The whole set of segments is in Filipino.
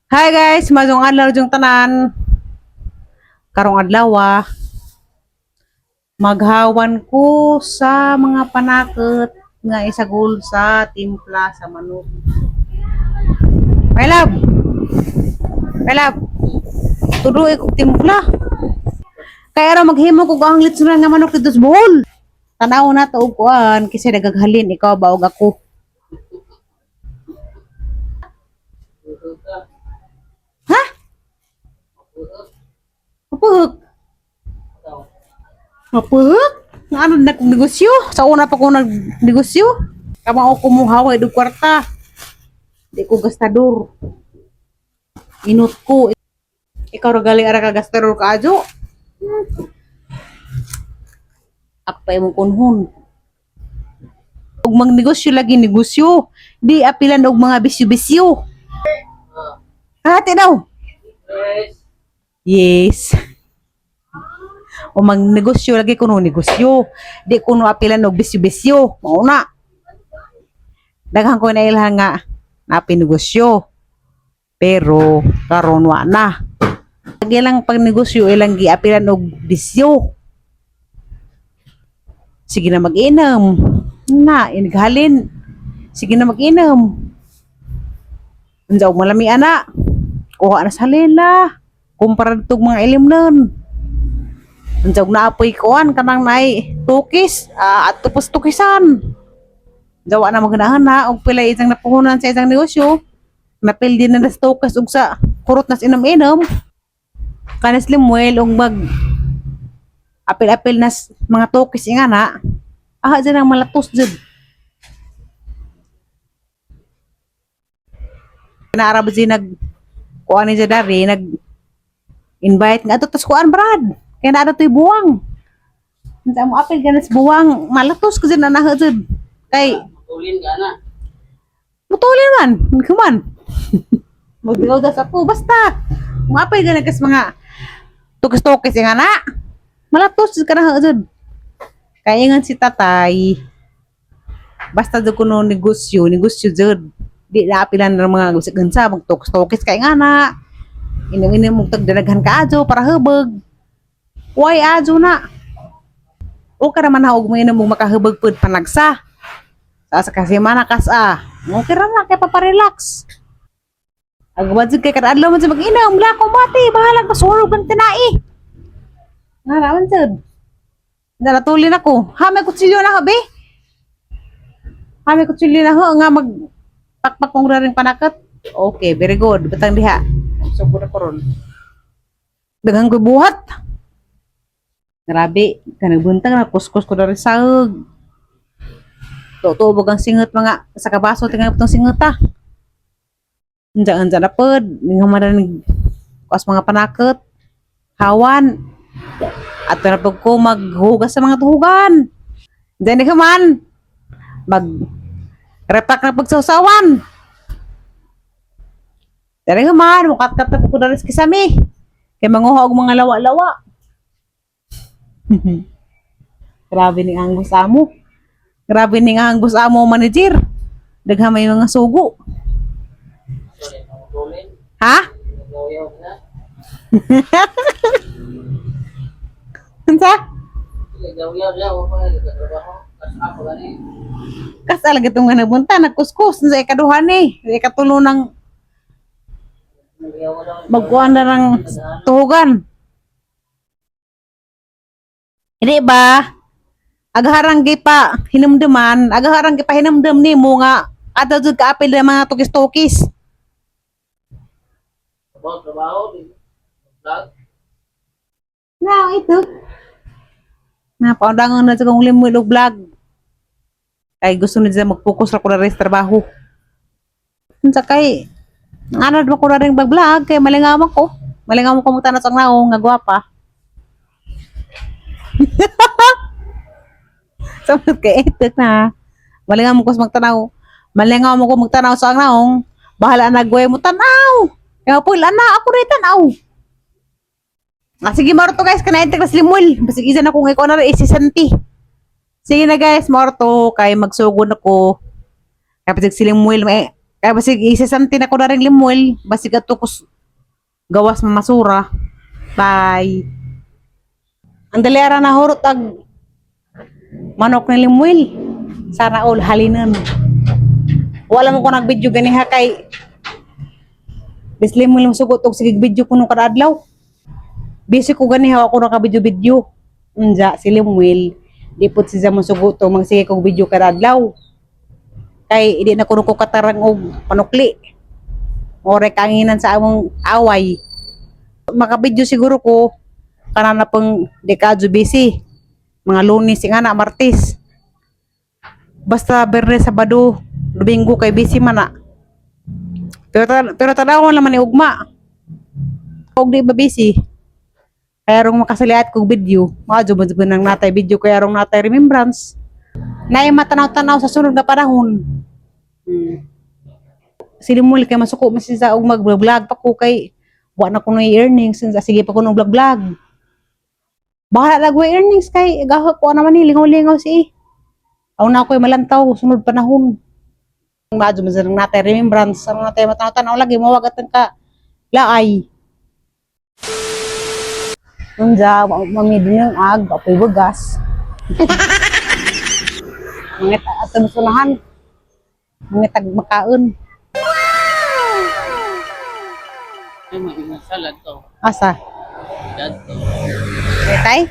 Hi guys, magong adlaw jung tanan. Karong adlaw maghawan ko sa mga panakot nga isagol sa timpla sa manok. My love, my love, tuduy ko timpla. Kaya ra maghimo ko ang litsunan nga manok dito sa bohol. Tanaw na to og kuan kasi nagaghalin ikaw ba og ako. Ha? Mapuhok. Mapuhok? Nga ano nagnegosyo? Sa una pa ko nagnegosyo. Kamao ko muhaway do kwarta. Di ko gastador. Inot ko. Ikaw ra gali ara ka gastador ka ajo. Ako pa imong kunhon. Ug magnegosyo lagi negosyo. Di apilan og mga bisyo-bisyo. Hati daw. Yes. O magnegosyo lagi kuno negosyo. Di kuno apilan og bisyo-bisyo. Mao na. Daghan ko na ilhan nga napi negosyo. Pero karon wa na. Lagi lang pag negosyo ilang giapilan og bisyo. Sige na mag-inom. Na, inighalin. Sige na mag-inom. Andiyaw malami ana. Kuha na sa lela. Kumpara dito mga ilimnon. Andiyaw na apoy kuan kanang nay tukis. At tupos tukisan. Dawa na maganahan na. Og pila isang napuhunan sa isang negosyo. Napil din na nas tukas og sa kurot nas inom-inom. Kanas limuel og mag apil-apil nas mga tukis nga na. Dyan ang malatos dyan. Naarab dyan kuha ni Jadari, invite nga ito, tas kuhaan brad. Kaya na ito'y buwang. Hindi mo apil ka nas buwang, malatos ka dyan na naha dyan. Kay, Tulin ka na. mutulin man, kuman. Magdigaw das ako, basta. Mapil ka na kas mga tukis-tukis nga na. Malatos ka na dyan. Kaya nga si tatay, basta dyan ko no negosyo dyan. Di na apilan ng mga gansa, magtukis-tukis kaya nga na. Inom-inom mong tagdanaghan ka adyo para hubag. Uy, adyo na. O ka naman haog mo inom mong makahubag po panagsa. Sa kasi manakas okay ra na kaya paparelax. Agwad kay kadadlaw man sa mag-inom, lakong bati, bahalag pasulog ng tinai. Nga naman sad. Naratulin ako. May kutsilyo na habi. May kutsilyo na ho nga magpakpak kong raring panakat. Okay, very good. Batang diha. So, na ko ron. Daghang ko buhat. Grabe. Kanagbuntang na kuskus ko na rin sahag. Tuubog ang singot mga sa kabaso. Tingnan po itong singot Andiyan na po. Nga maranig kas mga panakot. Hawan. At na po ko maghugas sa mga tuhugan. Diyan ka man. Repak na pagsawsawan. Diyan ka man. Mukat-kat na po ko na rin kisami. Kaya manguha og mga lawa-lawa. Grabe ni ang boss amo. Grabe ni ang boss amo manager. Daghan may mga sugo. Tulin. Ha? Nagawayaw na. Unsa? Nagawayaw na. Huwag pa nagkatrabaho. Kas ako gani. Kasal gitong nga nabunta nagkuskus sa ikaduha ni. Sa ikatulo ng Nagawayaw na. magkuhan na ng tuhugan. Hindi ba? Agaharang pa hinumduman, agaharang pa hinumdum ni mo nga ada jud ka apil ng mga tukis-tukis. Trabaho. Vlog. Na ito. Na paundangan na sa kong limoy og vlog. Kay gusto na dyan mag-focus ra ko na rin sa trabaho. Unsa kay anad mo ko na rin mag-vlog kay malingaw ko. Malingaw mo ko mo tanong sa naong nga gwapa. Samot kay etek na. Malingaw mo ko sa magtanaw. Malingaw mo ko magtanaw sa naong. Bahala nagway mo tanaw. Kaya po ana ako rin tanaw. Sige maro to guys kana etek na slimul. Basig isa na kung ikaw na rin isisanti. Sige na guys, maro to kay magsugod ako. Kapag silimuil Kaya basig isasantin ako na rin limuel. Basig ato kus gawas mamasura. Bye. Ang daliara na hurot ag manok ni limuel. Sana all halinan. Wala mo ko nag-video ganiha kay Bislim mo lang sugot og sige video ko nung kadadlaw. Busy ko ganiha ako naka-video-video. Unja si Limuel. Di pud siya mo sugot og magsige kog video kadadlaw. Kay di na kuno ko katarang og panukli. Ore kanginan sa among away. Maka-video siguro ko kana na pang dekadyo busy. Mga Lunes nga na Martes. Basta Biyernes, Sabado, Domingo kay busy man na. Pero tanaw naman ni ugma. Og di ba busy? Kaya rong makasaliat kog video. Madyo man nang natay video kaya rong natay remembrance. Nay matanaw-tanaw sa sunod nga panahon. Silimul kay masuko man siya og mag-vlog pa ko kay wa na ko no earnings sige pa ko no vlog. Bahala lagwa earnings kay gaho ko naman ni lingaw-lingaw si. Aw na ko'y malantaw sunod panahon. Madyo man nang natay remembrance ang natay matanaw-tanaw lagi mawagatan ka laay. Unja mamid yung ag apoy bugas. Ngit atong sunahan. Ngit ag makaon. Ay, mga salad to. Asa? Dad to. Tay?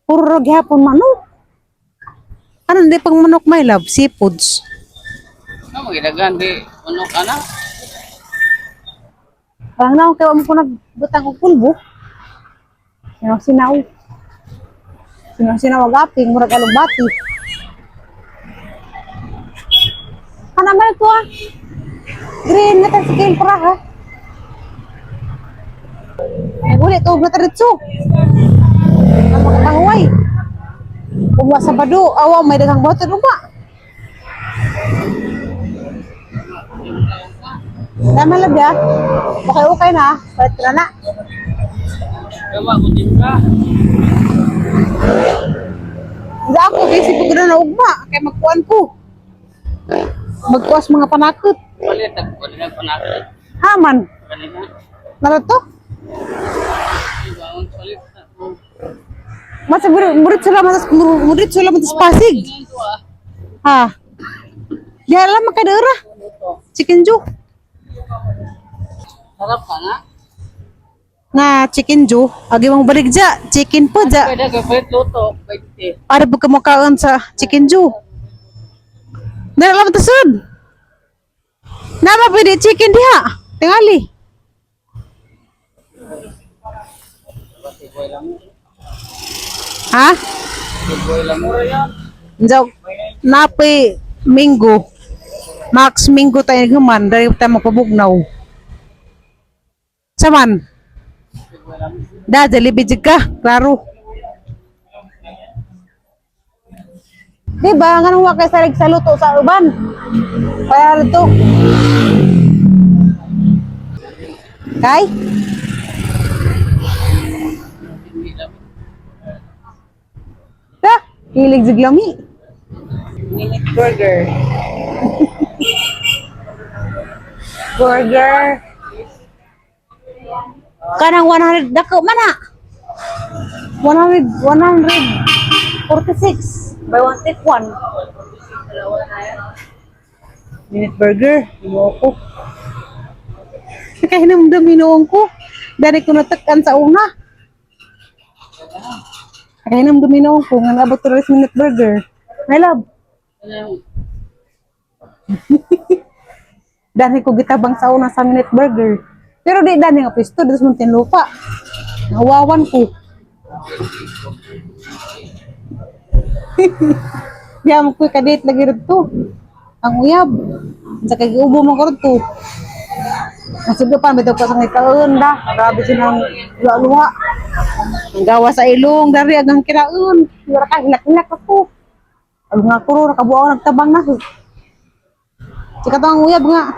Puro gyapon manok. Ano di pang manok my love? Seafoods. Ano, magidagan di. Ano ka na? Parang na kaya mo ko nagbutang og pulbo. Sinaw. Sinaw agaping murag alugbati. Ano man ito ah? Green na tayo sa para ha? Ay, ulit, huwag na taritso. Ang makakahuay. Kumuha sa bado, awa, may dagang bote ba? Dama lang ya. Okay na. Palit ka na. Kama ko din ka. Hindi ako, kasi pag na ugma, kaya magkuhan ko. Magkuas mga panakot. Palit, nagkuhan panakot. Haman. Kanina. Narato? Ibang palit na ko. Masa murid sila matas pasig. Tingin ko ah. Ha. Di alam makadera. Chicken ju. Sarap ka nga. Na chicken ju. Agi mong baligja. Chicken po ja. Pwede ka palit luto. 20. Para buka mo kaon sa chicken ju. Di alam tasod. Nama pwede chicken diha. Tingali. Boy lang. Ha? Boy lang mo yan. Jaw. Napi minggo. Max minggo tayo guman. Dari tayo magpabugnaw. Saman. Da, jalibid ka. Klaro. Diba, nga nung wakay sarig sa luto sa uban. Kaya ito. Kay? Da, hilig ziglami. Minute burger. Burger. Kanang 100 dako mana? 146 by 1 take 1. Minute burger. Imo ko. Kaya hinamdam minuong ko. Dari ko natekan sa una. Kaya hinamdam minuong ko. Nga nabot 3 minute burger. My love. Dani ko gitabang sa una sa minute burger. Pero di dani nga pisto. Dito sa Muntinlupa. Nawawan ko. Diyan mo ko kadate lagi rito. Ang uyab. Sa kay ubo mo ko rito. Nasudo pa bitaw pa sa ngay kaon da. Grabe sinang luwa-luwa. Ang gawa sa ilong dari agang kiraon. Wala ka hilak-hilak ako. Alung nga ko nakabuaw nagtabang na. Sika to ang uyab nga.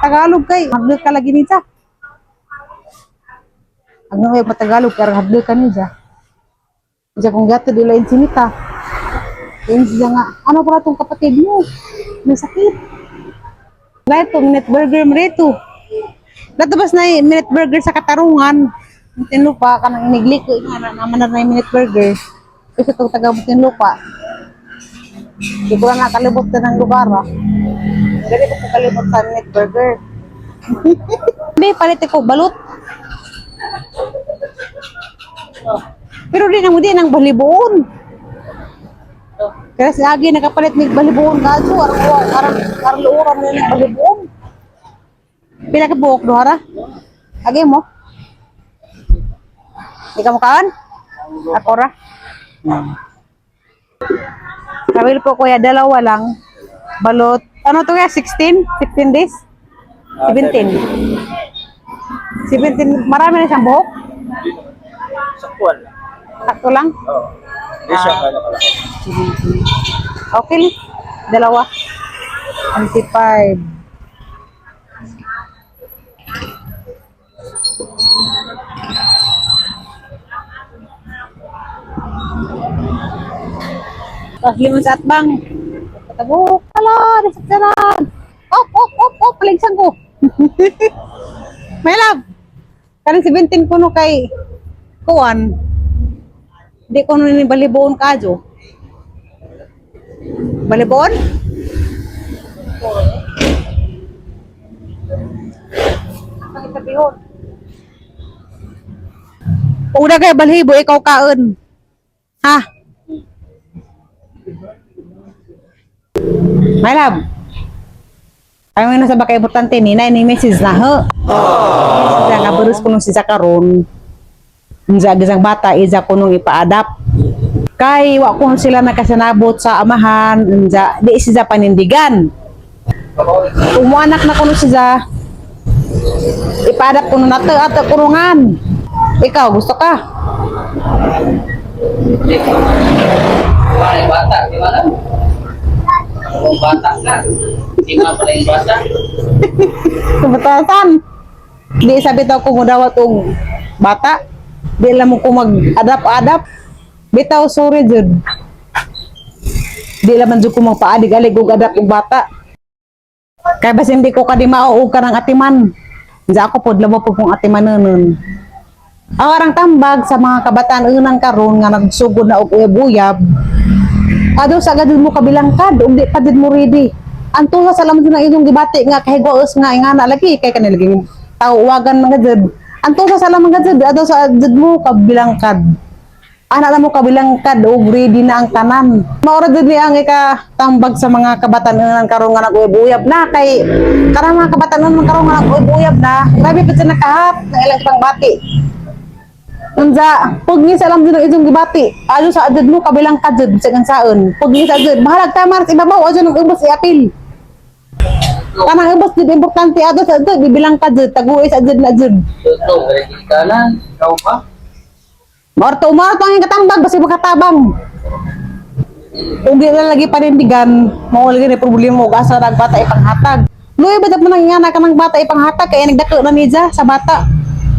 Tagalog kay. Hadlok ka lagi nita. Ang uyab matagalog kay hadlok ka niya. Diya kung gato dila insinita. Yan siya nga, ano pala itong kapatid mo? May sakit. Lahat to, minute burger mo rito. Natabas na yung minute burger sa Katarungan. Muntinlupa, kanang iniglik ko, naman na yung minute burger. Kasi itong taga Muntinlupa. Hindi ko na nakalibot na ng lugar, ah. Hindi ko kalibot sa minute burger. Hindi, palit ko, balot. Pero di na mo din ang balibuon. Kaya si Agi nakapalit ng balibuon kaso, arang luuran mo yung balibuon. Pila ka buhok do hara? Agi mo? Ikaw mo kaan? Ako ra? Sabi po kuya, dalawa lang. Balot. Ano to kaya? 16? 16 days? 17. 17. Marami na siyang buhok? Saktuan lang. Sakto lang? Oo. Hindi siya kaya nakalaki. Okay lang. Dalawa. 25. Tapos limon sa atbang. Patagok. Ala, nasaksaran. Op, paligsan ko. My love. Kanang 17 ko no kay Kuan. Hindi ko nun balibuon ka, Jo. Balibuon? Ang itabihon. Una kay balhibo, ikaw kaon. Ha? My love. Ayaw nga nasa baka importante ni na ni message na ho. Message na naburus ko nung si Zakaron. Unsa gisang bata iza ko nung ipa-adapt. Kay wa ko sila nakasanabot sa amahan, unsa di siya panindigan. Umuanak na ko nung siya. Ipa-adapt ko nung nato kurungan. Ikaw gusto ka? Yung bata, di ba na? Kung bata ka, hindi nga pala yung bata. Kumatasan. Di sabi daw ko mudawat og bata. Di lang mo ko mag-adapt. Bitaw, sorry, Jud. Di lang man Jud ko magpaadig-alig og adapt og bata. Kaya basta hindi ko kadimao og karang atiman. Diya ako pod labo po kong atiman nun. Awarang tambag sa mga kabataan unang karon nga nagsugod na og uyab-uyab. Ado sa agad mo kabilangkad, ug di pa din mo ready. Anto sa salamat na inyong gibati nga kahigwaos nga ingana lagi kay kanilaging tawagan mga Jud. Anto sa salamat nga Jud, ado sa Jud mo kabilangkad. Ana mo kabilangkad og ready na ang tanan. Maura Jud ni ang ikatambag sa mga kabataan unang karon nga nag-uyab na kay karang mga kabataan unang karon nga nag-uyab na. Grabe pud sa nakahap ng ilang pangbati. Unsa, pugni sa alam din ang inyong gibati. Ado sa adjud mo kabilang kadjud sa kansaon. Pugni sa adjud, bahalag tamar sa ibabaw adjud ng ubos iapil. Kanang ubos jud importante ado sa adjud bibilang kadjud taguis adjud na adjud. Ito, galing ka lang. Ikaw pa? Marto ang katambag basi makatabang. Ug di na lagi panindigan, mao lagi ni problema ug asa nag bata ipanghatag. Luoy ba dapat nang ingana ka ng bata ipanghatag kay nagdako na niya sa bata.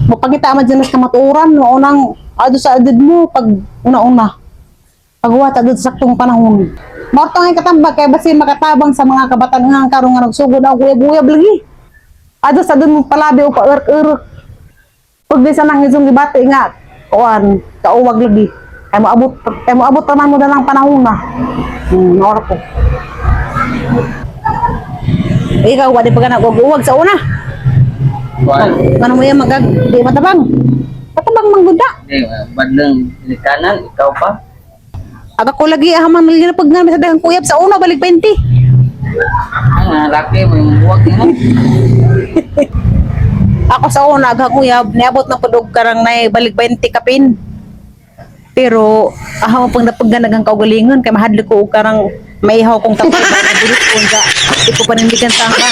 Mapakita man dyan sa kamaturan, unang ado sa adid mo, pag una-una. Paghuwat adid sa saktong panahon. Marto nga katambag, kaya basin makatabang sa mga kabataan nga karong nga nagsugod na guyab-guyab lagi. Ado sa adid mo palabi o pa-urk-urk. Pag di sa nang isong gibati nga, kuwan, kauwag lagi. Kaya moabot pa man mo na ng panahon na. Naura po. Ikaw, wadi pa ka nag-uwag sa una. Ano mo yan di matabang? Matabang mangguda. Hindi, badlang kanan, ikaw pa? Aga ko lagi ahamang nalina pag namin sa dagang kuyab sa una balik 20. Ang laki mo yung buwag mo. Ako sa una aga kuyab niabot na pud og karang nay balik 20 kapin. Pero aham pang napagdanagang kaugalingon kay mahadli ko og karang maihaw kong tapos na bulit ko nga. Di ko panindigan sa hanga.